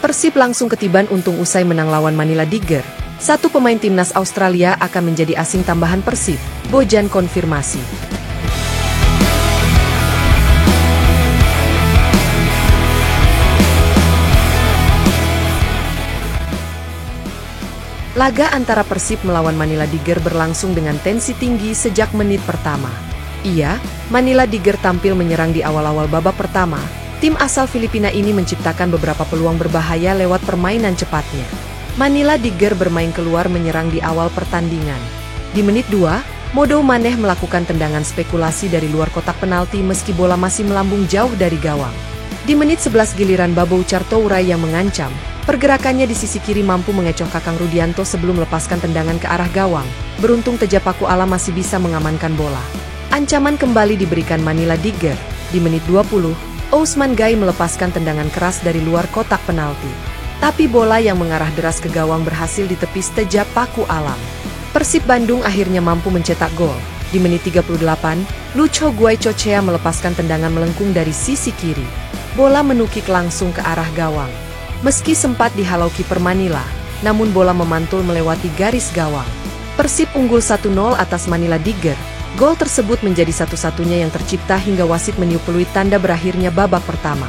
Persib langsung ketiban untung usai menang lawan Manila Tiger. Satu pemain timnas Australia akan menjadi asing tambahan Persib, Bojan konfirmasi. Laga antara Persib melawan Manila Tiger berlangsung dengan tensi tinggi sejak menit pertama. Manila Tiger tampil menyerang di awal-awal babak pertama. Tim asal Filipina ini menciptakan beberapa peluang berbahaya lewat permainan cepatnya. Manila Tiger bermain keluar menyerang di awal pertandingan. Di menit 2, Modo Maneh melakukan tendangan spekulasi dari luar kotak penalti meski bola masih melambung jauh dari gawang. Di menit 11 giliran Babou Chartourai yang mengancam. Pergerakannya di sisi kiri mampu mengecoh Kakang Rudianto sebelum melepaskan tendangan ke arah gawang. Beruntung Teja Paku Alam masih bisa mengamankan bola. Ancaman kembali diberikan Manila Tiger. Di menit 20, Ousmane Gaye melepaskan tendangan keras dari luar kotak penalti. Tapi bola yang mengarah deras ke gawang berhasil ditepis Teja Paku Alam. Persib Bandung akhirnya mampu mencetak gol. Di menit 38, Lucho Guaicochea melepaskan tendangan melengkung dari sisi kiri. Bola menukik langsung ke arah gawang. Meski sempat dihalau kiper Manila, namun bola memantul melewati garis gawang. Persib unggul 1-0 atas Manila Tiger. Gol tersebut menjadi satu-satunya yang tercipta hingga wasit meniup peluit tanda berakhirnya babak pertama.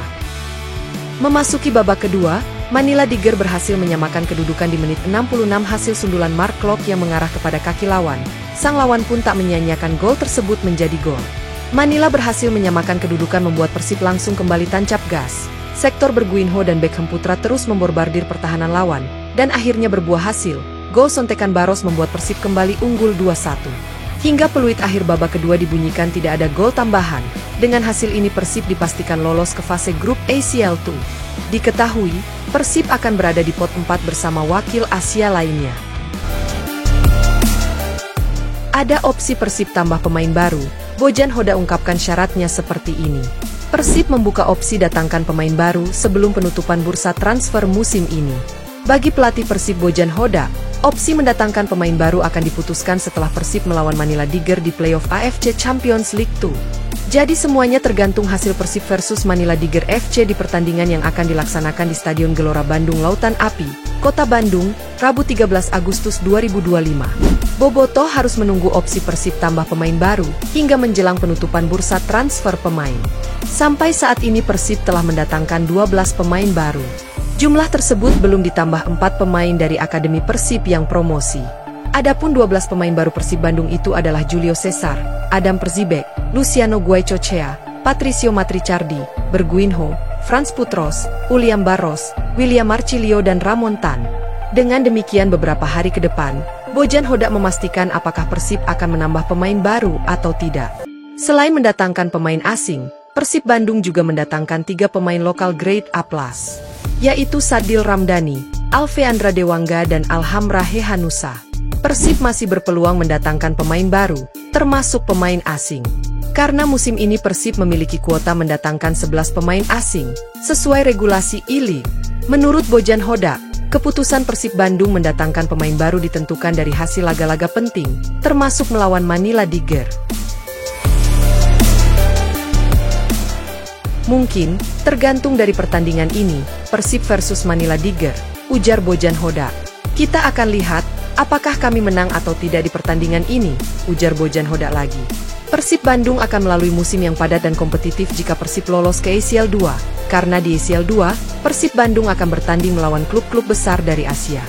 Memasuki babak kedua, Manila Tiger berhasil menyamakan kedudukan di menit 66 hasil sundulan Mark Klok yang mengarah kepada kaki lawan. Sang lawan pun tak menyia-nyiakan gol tersebut menjadi gol. Manila berhasil menyamakan kedudukan membuat Persib langsung kembali tancap gas. Sektor Berguinho dan Beckham Putra terus memborbardir pertahanan lawan, dan akhirnya berbuah hasil. Gol sontekan Baros membuat Persib kembali unggul 2-1. Hingga peluit akhir babak kedua dibunyikan tidak ada gol tambahan. Dengan hasil ini Persib dipastikan lolos ke fase grup ACL 2. Diketahui, Persib akan berada di pot 4 bersama wakil Asia lainnya. Ada opsi Persib tambah pemain baru. Bojan Hoda ungkapkan syaratnya seperti ini. Persib membuka opsi datangkan pemain baru sebelum penutupan bursa transfer musim ini. Bagi pelatih Persib Bojan Hoda, opsi mendatangkan pemain baru akan diputuskan setelah Persib melawan Manila Tiger di playoff AFC Champions League 2. Jadi semuanya tergantung hasil Persib versus Manila Tiger FC di pertandingan yang akan dilaksanakan di Stadion Gelora Bandung Lautan Api, Kota Bandung, Rabu 13 Agustus 2025. Bobotoh harus menunggu opsi Persib tambah pemain baru hingga menjelang penutupan bursa transfer pemain. Sampai saat ini Persib telah mendatangkan 12 pemain baru. Jumlah tersebut belum ditambah 4 pemain dari Akademi Persib yang promosi. Adapun 12 pemain baru Persib Bandung itu adalah Julio Cesar, Adam Perzibek, Luciano Guaicochea, Patricio Matricardi, Berguinho, Franz Putros, William Barros, William Marcilio dan Ramon Tan. Dengan demikian beberapa hari ke depan, Bojan Hoda memastikan apakah Persib akan menambah pemain baru atau tidak. Selain mendatangkan pemain asing, Persib Bandung juga mendatangkan 3 pemain lokal grade A+, yaitu Sadil Ramdhani, Alveandra Dewangga dan Alhamra Hehanusa. Persib masih berpeluang mendatangkan pemain baru, termasuk pemain asing. Karena musim ini Persib memiliki kuota mendatangkan 11 pemain asing, sesuai regulasi I-League. Menurut Bojan Hoda, keputusan Persib Bandung mendatangkan pemain baru ditentukan dari hasil laga-laga penting, termasuk melawan Manila Tiger. Mungkin, tergantung dari pertandingan ini, Persib versus Manila Tiger, ujar Bojan Hoda. Kita akan lihat, apakah kami menang atau tidak di pertandingan ini, ujar Bojan Hoda lagi. Persib Bandung akan melalui musim yang padat dan kompetitif jika Persib lolos ke ACL 2, karena di ACL 2, Persib Bandung akan bertanding melawan klub-klub besar dari Asia.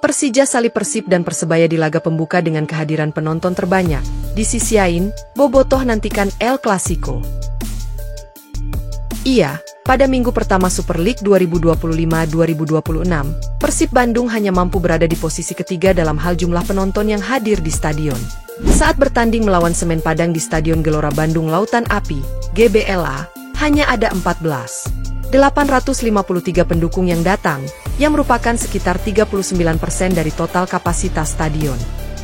Persija salib Persib dan Persebaya di laga pembuka dengan kehadiran penonton terbanyak. Di sisi lain, Bobotoh nantikan El Clasico. Pada minggu pertama Super League 2025-2026, Persib Bandung hanya mampu berada di posisi ketiga dalam hal jumlah penonton yang hadir di stadion. Saat bertanding melawan Semen Padang di Stadion Gelora Bandung Lautan Api, GBLA, hanya ada 853 pendukung yang datang, yang merupakan sekitar 39% dari total kapasitas stadion.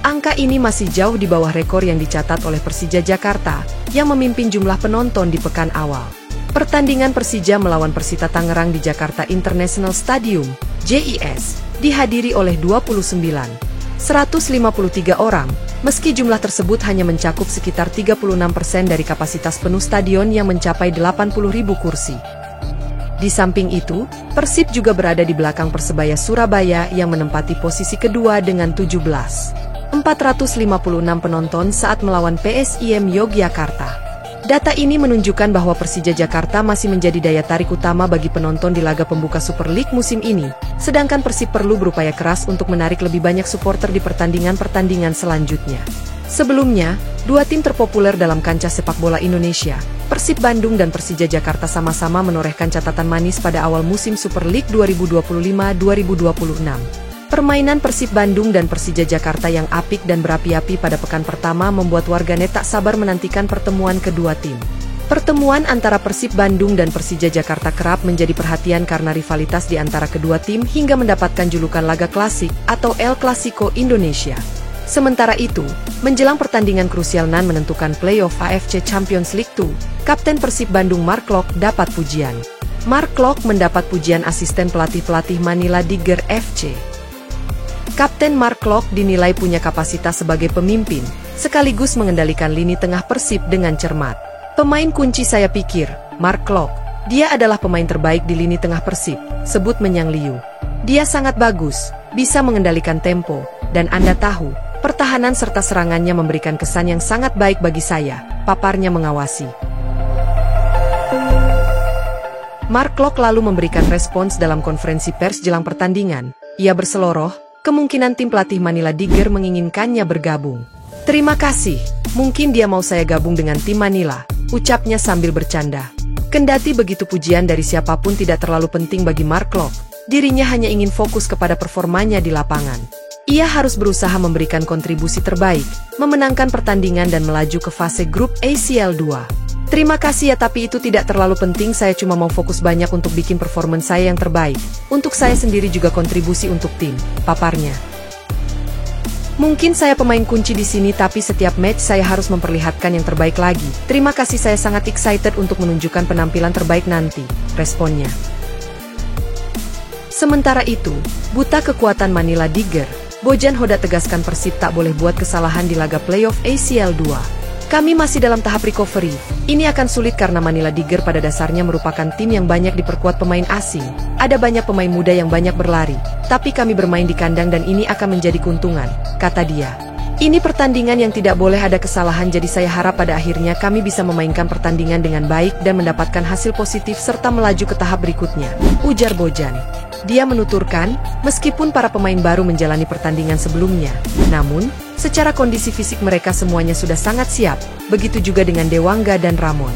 Angka ini masih jauh di bawah rekor yang dicatat oleh Persija Jakarta, yang memimpin jumlah penonton di pekan awal. Pertandingan Persija melawan Persita Tangerang di Jakarta International Stadium, JIS, dihadiri oleh 153 orang, meski jumlah tersebut hanya mencakup sekitar 36% dari kapasitas penuh stadion yang mencapai 80.000 kursi. Di samping itu, Persib juga berada di belakang Persebaya Surabaya yang menempati posisi kedua dengan 17.456 penonton saat melawan PSIM Yogyakarta. Data ini menunjukkan bahwa Persija Jakarta masih menjadi daya tarik utama bagi penonton di laga pembuka Super League musim ini, sedangkan Persib perlu berupaya keras untuk menarik lebih banyak supporter di pertandingan-pertandingan selanjutnya. Sebelumnya, dua tim terpopuler dalam kancah sepak bola Indonesia, Persib Bandung dan Persija Jakarta sama-sama menorehkan catatan manis pada awal musim Super League 2025-2026. Permainan Persib Bandung dan Persija Jakarta yang apik dan berapi-api pada pekan pertama membuat warganet tak sabar menantikan pertemuan kedua tim. Pertemuan antara Persib Bandung dan Persija Jakarta kerap menjadi perhatian karena rivalitas di antara kedua tim hingga mendapatkan julukan laga klasik atau El Clasico Indonesia. Sementara itu, menjelang pertandingan krusial nan menentukan playoff AFC Champions League 2, Kapten Persib Bandung Mark Klok dapat pujian. Mark Klok mendapat pujian asisten pelatih Manila Tiger FC. Kapten Mark Klok dinilai punya kapasitas sebagai pemimpin, sekaligus mengendalikan lini tengah Persib dengan cermat. Pemain kunci saya pikir, Mark Klok. Dia adalah pemain terbaik di lini tengah Persib, sebut Menyang Liu. Dia sangat bagus, bisa mengendalikan tempo, dan Anda tahu, pertahanan serta serangannya memberikan kesan yang sangat baik bagi saya, paparnya mengawasi. Mark Klok lalu memberikan respons dalam konferensi pers jelang pertandingan. Ia berseloroh, kemungkinan tim pelatih Manila Tiger menginginkannya bergabung. Terima kasih, mungkin dia mau saya gabung dengan tim Manila, ucapnya sambil bercanda. Kendati begitu pujian dari siapapun tidak terlalu penting bagi Mark Klok, dirinya hanya ingin fokus kepada performanya di lapangan. Ia harus berusaha memberikan kontribusi terbaik, memenangkan pertandingan dan melaju ke fase grup ACL 2. Terima kasih ya, tapi itu tidak terlalu penting, saya cuma mau fokus banyak untuk bikin performance saya yang terbaik. Untuk saya sendiri juga kontribusi untuk tim, paparnya. Mungkin saya pemain kunci di sini tapi setiap match saya harus memperlihatkan yang terbaik lagi. Terima kasih, saya sangat excited untuk menunjukkan penampilan terbaik nanti, responnya. Sementara itu, buta kekuatan Manila Tiger, Bojan Hoda tegaskan Persib tak boleh buat kesalahan di laga playoff ACL 2. Kami masih dalam tahap recovery. Ini akan sulit karena Manila Tiger pada dasarnya merupakan tim yang banyak diperkuat pemain asing. Ada banyak pemain muda yang banyak berlari. Tapi kami bermain di kandang dan ini akan menjadi keuntungan, kata dia. Ini pertandingan yang tidak boleh ada kesalahan, jadi saya harap pada akhirnya kami bisa memainkan pertandingan dengan baik dan mendapatkan hasil positif serta melaju ke tahap berikutnya, ujar Bojan. Dia menuturkan, meskipun para pemain baru menjalani pertandingan sebelumnya, namun, secara kondisi fisik mereka semuanya sudah sangat siap, begitu juga dengan Dewangga dan Ramon.